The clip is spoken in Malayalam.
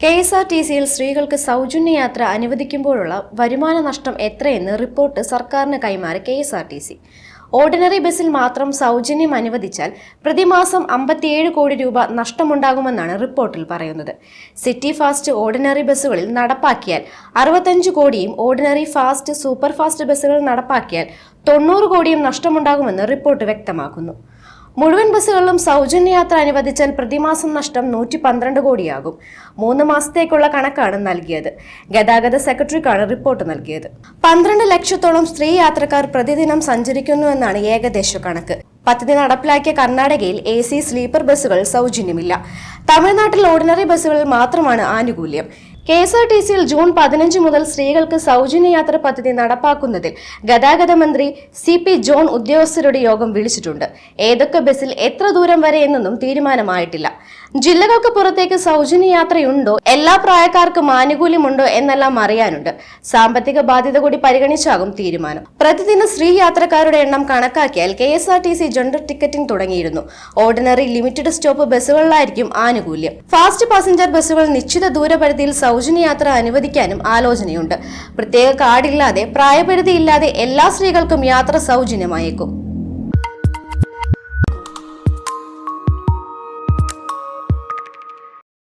KSRTCയിൽ സ്ത്രീകൾക്ക് സൗജന്യ യാത്ര അനുവദിക്കുമ്പോഴുള്ള വരുമാന നഷ്ടം എത്രയെന്ന് റിപ്പോർട്ട് സർക്കാരിന് കൈമാറി KSRTC. ഓർഡിനറി ബസ്സിൽ മാത്രം സൗജന്യം അനുവദിച്ചാൽ പ്രതിമാസം 57 കോടി രൂപ നഷ്ടമുണ്ടാകുമെന്നാണ് റിപ്പോർട്ടിൽ പറയുന്നത്. സിറ്റി ഫാസ്റ്റ് ഓർഡിനറി ബസ്സുകളിൽ നടപ്പാക്കിയാൽ 65 കോടിയും ഓർഡിനറി ഫാസ്റ്റ് സൂപ്പർ ഫാസ്റ്റ് ബസ്സുകൾ നടപ്പാക്കിയാൽ 90 കോടിയും നഷ്ടമുണ്ടാകുമെന്ന് റിപ്പോർട്ട് വ്യക്തമാക്കുന്നു. മുഴുവൻ ബസ്സുകളിലും സൗജന്യ യാത്ര അനുവദിച്ചാൽ പ്രതിമാസം നഷ്ടം 112 കോടിയാകും. 3 മാസത്തേക്കുള്ള കണക്കാണ് നൽകിയത്. ഗതാഗത സെക്രട്ടറിക്കാണ് റിപ്പോർട്ട് നൽകിയത്. 12 ലക്ഷത്തോളം സ്ത്രീ യാത്രക്കാർ പ്രതിദിനം സഞ്ചരിക്കുന്നുവെന്നാണ് ഏകദേശ കണക്ക്. പദ്ധതി നടപ്പിലാക്കിയ കർണാടകയിൽ AC സ്ലീപ്പർ ബസ്സുകൾ സൗജന്യമില്ല. തമിഴ്നാട്ടിൽ ഓർഡിനറി ബസ്സുകളിൽ മാത്രമാണ് ആനുകൂല്യം. KSRTCയിൽ ജൂൺ 15 മുതൽ സ്ത്രീകൾക്ക് സൗജന്യ യാത്ര പദ്ധതി നടപ്പാക്കുന്നതിൽ ഗതാഗത മന്ത്രി CP ജോൺ ഉദ്യോഗസ്ഥരുടെ യോഗം വിളിച്ചിട്ടുണ്ട്. ഏതൊക്കെ ബസ്സിൽ എത്ര ദൂരം വരെ എന്നൊന്നും തീരുമാനമായിട്ടില്ല. ജില്ലകൾക്ക് പുറത്തേക്ക് സൗജന്യ യാത്രയുണ്ടോ, എല്ലാ പ്രായക്കാർക്കും ആനുകൂല്യമുണ്ടോ എന്നെല്ലാം അറിയാനുണ്ട്. സാമ്പത്തിക ബാധ്യത കൂടി പരിഗണിച്ചാകും തീരുമാനം. പ്രതിദിന സ്ത്രീ യാത്രക്കാരുടെ എണ്ണം കണക്കാക്കിയാൽ KSRTC ജനറൽ ടിക്കറ്റിംഗ് തുടങ്ങിയിരുന്നു. ഓർഡിനറി ലിമിറ്റഡ് സ്റ്റോപ്പ് ബസ്സുകളിലായിരിക്കും ആനുകൂല്യം. ഫാസ്റ്റ് പാസഞ്ചർ ബസ്സുകൾ നിശ്ചിത ദൂരപരിധിയിൽ സൗജന്യ യാത്ര അനുവദിക്കാനും ആലോചനയുണ്ട്. പ്രത്യേക കാർഡില്ലാതെ പ്രായപരിധിയില്ലാതെ എല്ലാ സ്ത്രീകൾക്കും യാത്ര സൗജന്യമായേക്കും.